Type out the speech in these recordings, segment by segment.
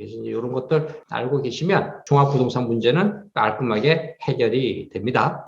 그래서 이제 이런 것들 알고 계시면 종합부동산 문제는 깔끔하게 해결이 됩니다.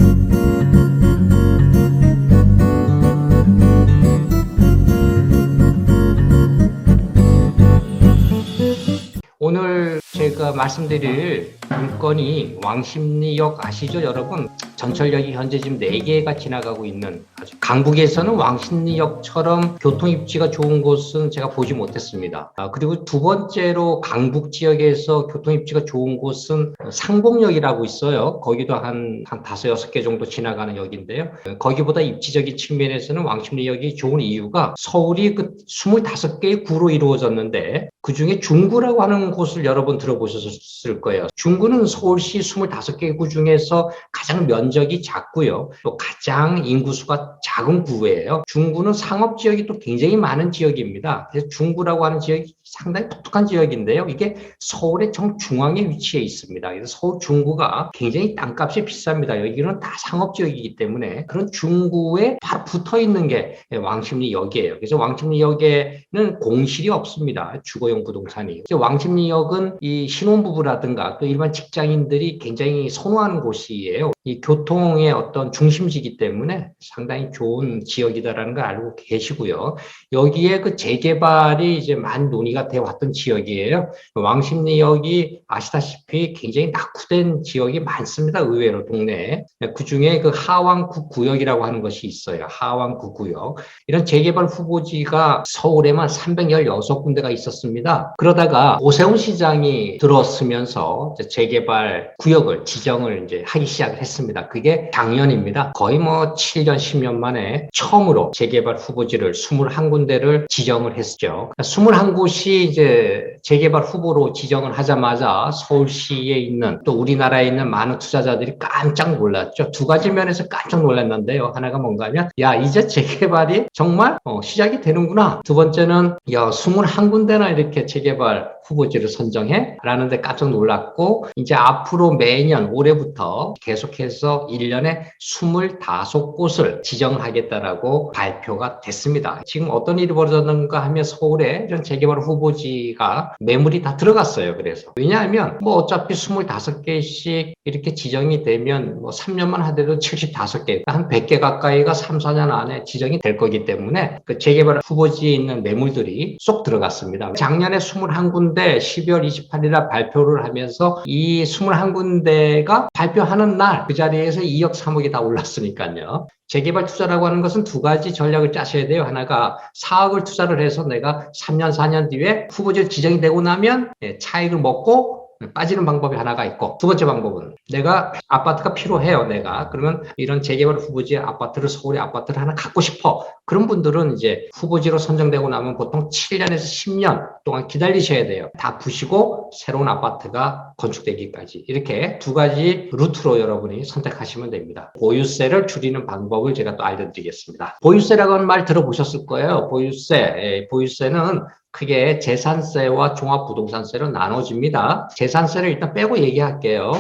오늘 제가 말씀드릴 물건이 왕십리역 아시죠, 여러분? 전철역이 현재 지금 4개가 지나가고 있는 아주 강북에서는 왕십리역처럼 교통 입지가 좋은 곳은 제가 보지 못했습니다. 그리고 두 번째로 강북 지역에서 교통 입지가 좋은 곳은 상봉역이라고 있어요. 거기도 한 5, 6개 정도 지나가는 역인데요. 거기보다 입지적인 측면에서는 왕십리역이 좋은 이유가 서울이 그 25개의 구로 이루어졌는데 그중에 중구라고 하는 곳을 여러분 들어보셨을 거예요. 중구는 서울시 25개 구 중에서 가장 면적이 작고요. 또 가장 인구수가 작은 구예요. 중구는 상업지역이 또 굉장히 많은 지역입니다. 그래서 중구라고 하는 지역이 상당히 독특한 지역인데요. 이게 서울의 정중앙에 위치해 있습니다. 그래서 서울 중구가 굉장히 땅값이 비쌉니다. 여기는 다 상업지역이기 때문에 그런 중구에 바로 붙어 있는 게 왕십리역이에요. 그래서 왕십리역에는 공실이 없습니다. 주거용 부동산이. 왕십리역은 이 신혼부부라든가 또 일반 직장인들이 굉장히 선호하는 곳이에요. 이 교통의 어떤 중심지이기 때문에 상당히 좋은 지역이다라는 걸 알고 계시고요. 여기에 그 재개발이 이제 많이 논의가 되어 왔던 지역이에요. 왕십리역이 아시다시피 굉장히 낙후된 지역이 많습니다. 의외로 동네에. 그 중에 그 하왕구 구역이라고 하는 것이 있어요. 하왕구 구역. 이런 재개발 후보지가 서울에만 316군데가 있었습니다. 그러다가 오세훈 시장이 들어서면서 재개발 구역을 지정을 이제 하기 시작을 했습니다. 그게 작년입니다. 거의 뭐 7년, 10년 만에 처음으로 재개발 후보지를 21군데를 지정을 했죠. 21곳이 이제 재개발 후보로 지정을 하자마자 서울시에 있는 또 우리나라에 있는 많은 투자자들이 깜짝 놀랐죠. 두 가지 면에서 깜짝 놀랐는데요. 하나가 뭔가 하면 야 이제 재개발이 정말 시작이 되는구나. 두 번째는 야 21군데나 이렇게 재개발 후보지를 선정해? 라는데 깜짝 놀랐고 이제 앞으로 매년 올해부터 계속해서 1년에 25곳을 지정하겠다라고 발표가 됐습니다. 지금 어떤 일이 벌어졌는가 하면 서울에 이런 재개발 후보지가 매물이 다 들어갔어요. 그래서 왜냐하면 뭐 어차피 25개씩 이렇게 지정이 되면 뭐 3년만 하더라도 75개 한 100개 가까이가 3, 4년 안에 지정이 될 거기 때문에 그 재개발 후보지에 있는 매물들이 쏙 들어갔습니다. 작년에 21군데 12월 28일날 발표를 하면서 이 21군데가 발표하는 날 그 자리에서 2억 3억이 다 올랐으니까요. 재개발 투자라고 하는 것은 두 가지 전략을 짜셔야 돼요. 하나가 4억을 투자를 해서 내가 3년, 4년 뒤에 후보지에 지정이 되고 나면 차익을 먹고 빠지는 방법이 하나가 있고 두 번째 방법은 내가 아파트가 필요해요. 내가 그러면 이런 재개발 후보지의 아파트를 서울의 아파트를 하나 갖고 싶어. 그런 분들은 이제 후보지로 선정되고 나면 보통 7년에서 10년 동안 기다리셔야 돼요. 다 부시고 새로운 아파트가 건축되기까지 이렇게 두 가지 루트로 여러분이 선택하시면 됩니다. 보유세를 줄이는 방법을 제가 또 알려드리겠습니다. 보유세라고 하는 말 들어보셨을 거예요. 보유세는 크게 재산세와 종합부동산세로 나눠집니다. 재산세를 일단 빼고 얘기할게요.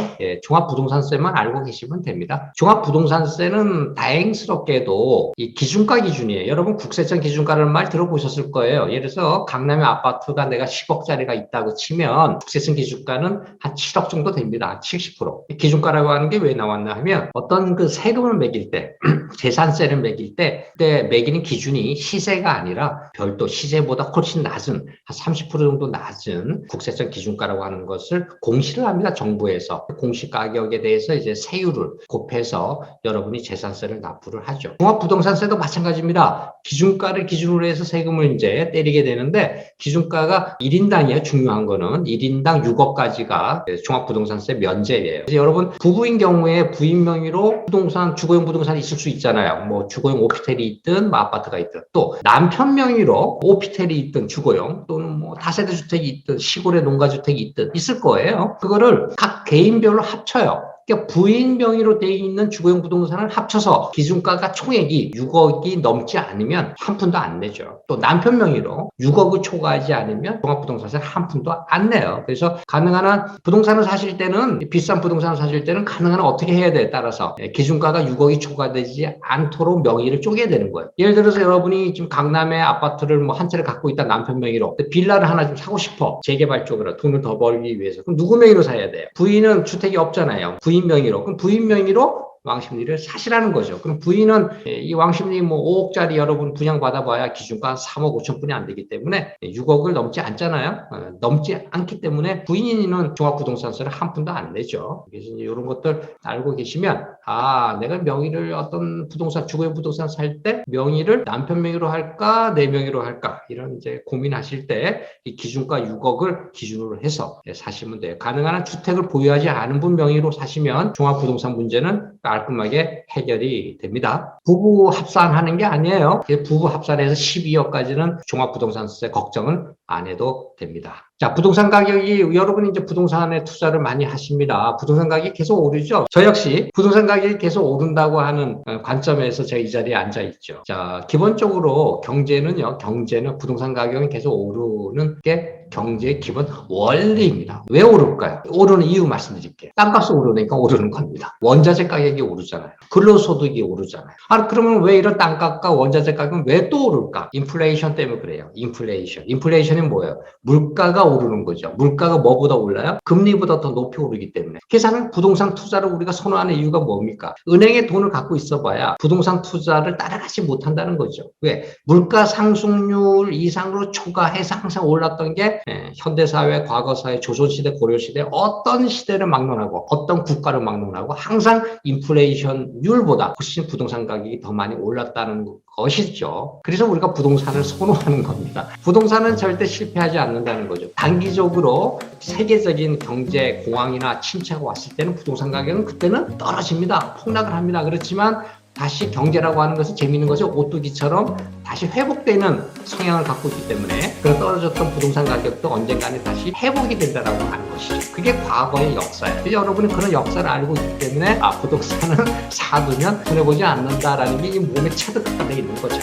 종합부동산세만 알고 계시면 됩니다. 종합부동산세는 다행스럽게도 이 기준가 기준이에요. 여러분 국세청 기준가라는 말 들어보셨을 거예요. 예를 들어서 강남의 아파트가 내가 10억짜리가 있다고 치면 국세청 기준가는 한 7억 정도 됩니다. 70%. 기준가라고 하는 게 왜 나왔나 하면 어떤 그 세금을 매길 때 재산세를 매길 때 그때 매기는 기준이 시세가 아니라 별도 시세보다 훨씬 낮은 한 30% 정도 낮은 국세청 기준가라고 하는 것을 공시를 합니다. 정부에서. 공시 가격에 대해서 이제 세율을 곱해서 여러분이 재산세를 납부를 하죠. 종합부동산세도 마찬가지입니다. 기준가를 기준으로 해서 세금을 이제 때리게 되는데 기준가가 1인당이에요. 중요한 거는 1인당 6억까지가 종합부동산세 면제예요. 그래서 여러분 부부인 경우에 부인 명의로 부동산, 주거용 부동산이 있을 수 있잖아요. 뭐 주거용 오피스텔이 있든 뭐 아파트가 있든 또 남편 명의로 오피스텔이 있든 주거용 또는 뭐 다세대 주택이 있든 시골에 농가주택이 있든 있을 거예요. 그거를 각 개인별로 합쳐요. 그러니까 부인 명의로 되어 있는 주거용 부동산을 합쳐서 기준가가 총액이 6억이 넘지 않으면 한 푼도 안 내죠. 또 남편 명의로 6억을 초과하지 않으면 종합부동산세 한 푼도 안 내요. 그래서 가능한 한 부동산을 사실 때는, 비싼 부동산을 사실 때는 가능한 한 어떻게 해야 돼에 따라서 기준가가 6억이 초과되지 않도록 명의를 쪼개야 되는 거예요. 예를 들어서 여러분이 지금 강남에 아파트를 뭐 한 채를 갖고 있다, 남편 명의로. 빌라를 하나 좀 사고 싶어. 재개발 쪽으로 돈을 더 벌기 위해서. 그럼 누구 명의로 사야 돼요? 부인은 주택이 없잖아요. 부인 명의로. 그럼 부인 명의로 왕십리를 사시라는 거죠. 그럼 부인은 이 왕십리 뭐 5억짜리 여러분 분양받아봐야 기준가 3억 5천 뿐이 안 되기 때문에 6억을 넘지 않잖아요. 넘지 않기 때문에 부인은 종합부동산세를 한 푼도 안 내죠. 그래서 이제 이런 것들 알고 계시면, 아, 내가 명의를 어떤 부동산, 주거용 부동산 살 때 명의를 남편 명의로 할까, 내 명의로 할까, 이런 이제 고민하실 때 이 기준가 6억을 기준으로 해서 사시면 돼요. 가능한 한 주택을 보유하지 않은 분 명의로 사시면 종합부동산 문제는 깔끔하게 해결이 됩니다. 부부 합산하는 게 아니에요. 부부 합산해서 12억까지는 종합부동산세 걱정은 안 해도 됩니다. 자, 부동산 가격이, 여러분이 이제 부동산에 투자를 많이 하십니다. 부동산 가격이 계속 오르죠. 저 역시 부동산 가격이 계속 오른다고 하는 관점에서 제가 이 자리에 앉아 있죠. 자, 기본적으로 경제는 부동산 가격은 계속 오르는 게 경제의 기본 원리입니다. 왜 오를까요? 오르는 이유 말씀드릴게요. 땅값이 오르니까 오르는 겁니다. 원자재 가격이 오르잖아요. 근로소득이 오르잖아요. 아, 그러면 왜 이런 땅값과 원자재 가격은 왜 또 오를까? 인플레이션 때문에 그래요. 인플레이션이 뭐예요? 물가가 오르는 거죠. 물가가 뭐보다 올라요? 금리보다 더 높이 오르기 때문에. 그래서 부동산 투자를 우리가 선호하는 이유가 뭡니까? 은행에 돈을 갖고 있어봐야 부동산 투자를 따라가지 못한다는 거죠. 왜? 물가 상승률 이상으로 초과해서 항상 올랐던 게 현대사회, 과거사회, 조선시대, 고려시대 어떤 시대를 막론하고 어떤 국가를 막론하고 항상 인플레이션율보다 훨씬 부동산 가격이 더 많이 올랐다는 것이죠. 그래서 우리가 부동산을 선호하는 겁니다. 부동산은 절대 실패하지 않는다는 거죠. 단기적으로 세계적인 경제 공황이나 침체가 왔을 때는 부동산 가격은 그때는 떨어집니다. 폭락을 합니다. 그렇지만 다시 경제라고 하는 것은 재미있는 것이 오뚜기처럼 다시 회복되는 성향을 갖고 있기 때문에 그런 떨어졌던 부동산 가격도 언젠가는 다시 회복이 된다라고 하는 것이죠. 그게 과거의 역사예요. 그래서 여러분은 그런 역사를 알고 있기 때문에 부동산은 사두면 손해보지 않는다라는 게 이 몸에 체득화되어 있는 거죠.